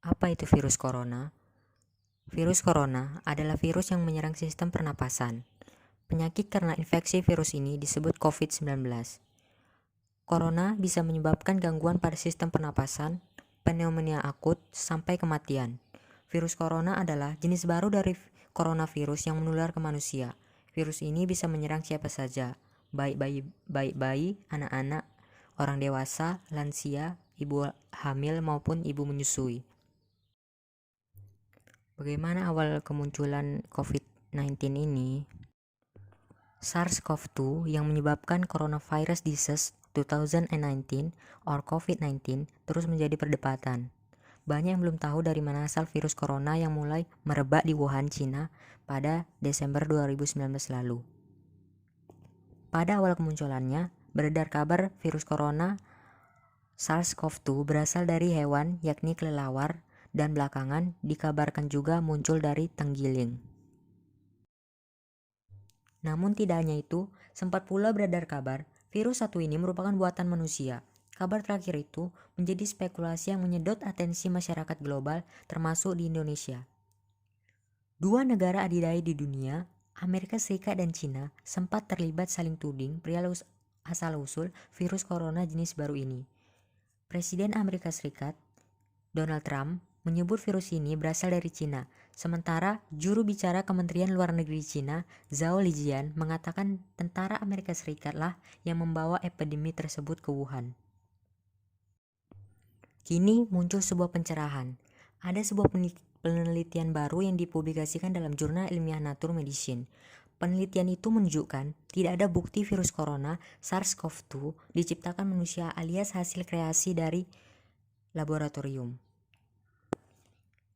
Apa itu virus corona? Virus corona adalah virus yang menyerang sistem pernapasan. Penyakit karena infeksi virus ini disebut COVID-19. Corona bisa menyebabkan gangguan pada sistem pernapasan, pneumonia akut, sampai kematian. Virus corona adalah jenis baru dari coronavirus yang menular ke manusia. Virus ini bisa menyerang siapa saja, baik bayi, anak-anak, orang dewasa, lansia, ibu hamil maupun ibu menyusui. Bagaimana awal kemunculan COVID-19 ini? SARS-CoV-2 yang menyebabkan coronavirus disease 2019 or COVID-19 terus menjadi perdebatan. Banyak yang belum tahu dari mana asal virus corona yang mulai merebak di Wuhan, China pada Desember 2019 lalu. Pada awal kemunculannya, beredar kabar virus corona SARS-CoV-2 berasal dari hewan yakni kelelawar dan belakangan dikabarkan juga muncul dari tenggiling. Namun tidak hanya itu, sempat pula beredar kabar virus satu ini merupakan buatan manusia. Kabar terakhir itu menjadi spekulasi yang menyedot atensi masyarakat global termasuk di Indonesia. Dua negara adidaya di dunia, Amerika Serikat dan Cina, sempat terlibat saling tuding perihal asal-usul virus corona jenis baru ini. Presiden Amerika Serikat, Donald Trump, menyebut virus ini berasal dari Cina, sementara juru bicara Kementerian Luar Negeri Cina, Zhao Lijian, mengatakan tentara Amerika Serikat lah yang membawa epidemi tersebut ke Wuhan. Kini muncul sebuah pencerahan. Ada sebuah penelitian baru yang dipublikasikan dalam jurnal ilmiah Nature Medicine. Penelitian itu menunjukkan tidak ada bukti virus corona SARS-CoV-2 diciptakan manusia alias hasil kreasi dari laboratorium.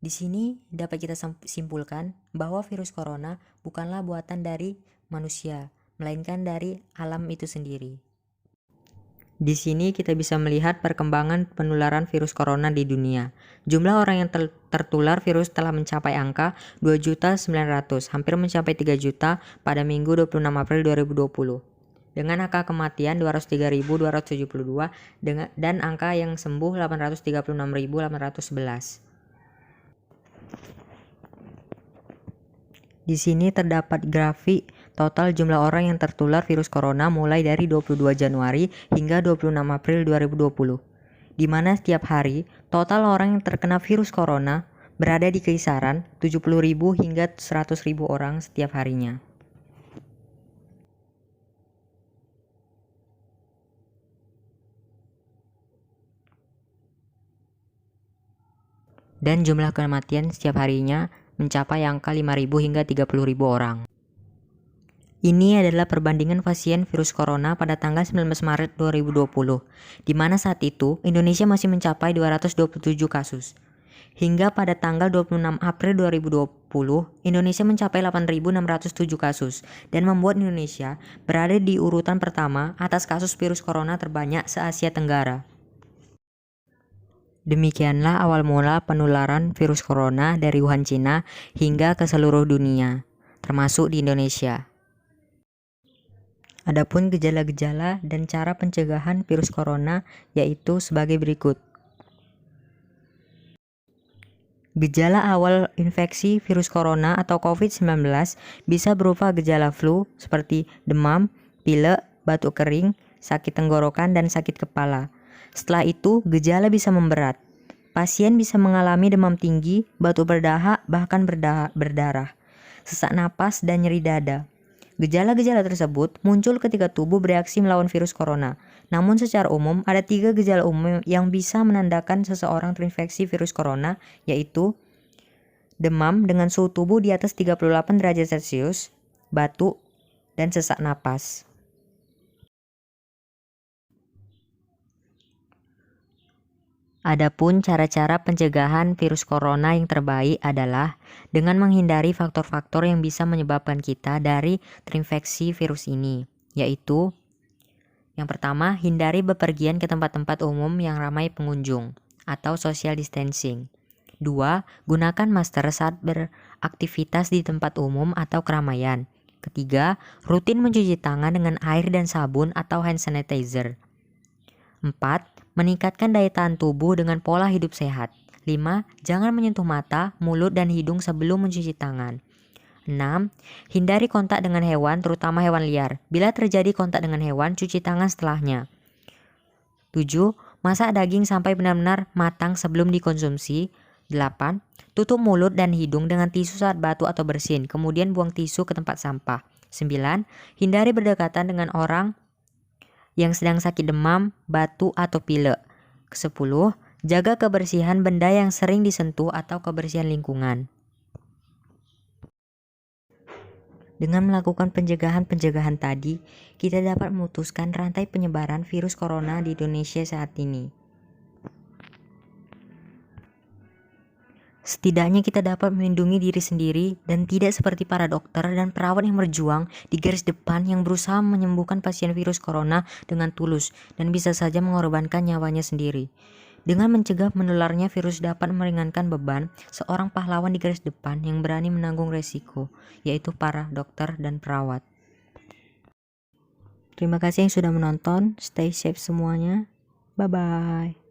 Di sini dapat kita simpulkan bahwa virus corona bukanlah buatan dari manusia, melainkan dari alam itu sendiri. Di sini kita bisa melihat perkembangan penularan virus corona di dunia. Jumlah orang yang tertular virus telah mencapai angka 2.900.000, hampir mencapai 3 juta pada Minggu 26 April 2020. Dengan angka kematian 203.272 dan angka yang sembuh 836.811. Di sini terdapat grafik total jumlah orang yang tertular virus corona mulai dari 22 Januari hingga 26 April 2020, di mana setiap hari total orang yang terkena virus corona berada di kisaran 70.000 hingga 100.000 orang setiap harinya. Dan jumlah kematian setiap harinya mencapai angka 5.000 hingga 30.000 orang. Ini adalah perbandingan pasien virus corona pada tanggal 19 Maret 2020, di mana saat itu Indonesia masih mencapai 227 kasus. Hingga pada tanggal 26 April 2020, Indonesia mencapai 8.607 kasus dan membuat Indonesia berada di urutan pertama atas kasus virus corona terbanyak se-Asia Tenggara. Demikianlah awal mula penularan virus corona dari Wuhan, China hingga ke seluruh dunia, termasuk di Indonesia. Adapun gejala-gejala dan cara pencegahan virus corona yaitu sebagai berikut. Gejala awal infeksi virus corona atau COVID-19 bisa berupa gejala flu seperti demam, pilek, batuk kering, sakit tenggorokan, dan sakit kepala. Setelah itu, gejala bisa memberat. Pasien bisa mengalami demam tinggi, batuk berdahak, bahkan berdarah, sesak napas, dan nyeri dada. Gejala-gejala tersebut muncul ketika tubuh bereaksi melawan virus corona. Namun secara umum, ada 3 gejala umum yang bisa menandakan seseorang terinfeksi virus corona, yaitu demam dengan suhu tubuh di atas 38 derajat Celcius, batuk, dan sesak napas. Adapun cara-cara pencegahan virus corona yang terbaik adalah dengan menghindari faktor-faktor yang bisa menyebabkan kita dari terinfeksi virus ini, yaitu yang pertama, hindari bepergian ke tempat-tempat umum yang ramai pengunjung atau social distancing. 2. Gunakan masker saat beraktivitas di tempat umum atau keramaian. Ketiga, rutin mencuci tangan dengan air dan sabun atau hand sanitizer. 4. Meningkatkan daya tahan tubuh dengan pola hidup sehat. 5. Jangan menyentuh mata, mulut, dan hidung sebelum mencuci tangan. 6. Hindari kontak dengan hewan, terutama hewan liar. Bila terjadi kontak dengan hewan, cuci tangan setelahnya. 7. Masak daging sampai benar-benar matang sebelum dikonsumsi. 8. Tutup mulut dan hidung dengan tisu saat batuk atau bersin, kemudian buang tisu ke tempat sampah. 9. Hindari berdekatan dengan orang yang sedang sakit demam, batuk, atau pilek. 10. Jaga kebersihan benda yang sering disentuh atau kebersihan lingkungan. Dengan melakukan pencegahan tadi, kita dapat memutuskan rantai penyebaran virus corona di Indonesia saat ini. Setidaknya kita dapat melindungi diri sendiri dan tidak seperti para dokter dan perawat yang berjuang di garis depan yang berusaha menyembuhkan pasien virus corona dengan tulus dan bisa saja mengorbankan nyawanya sendiri. Dengan mencegah menularnya virus dapat meringankan beban seorang pahlawan di garis depan yang berani menanggung resiko, yaitu para dokter dan perawat. Terima kasih yang sudah menonton. Stay safe semuanya. Bye-bye.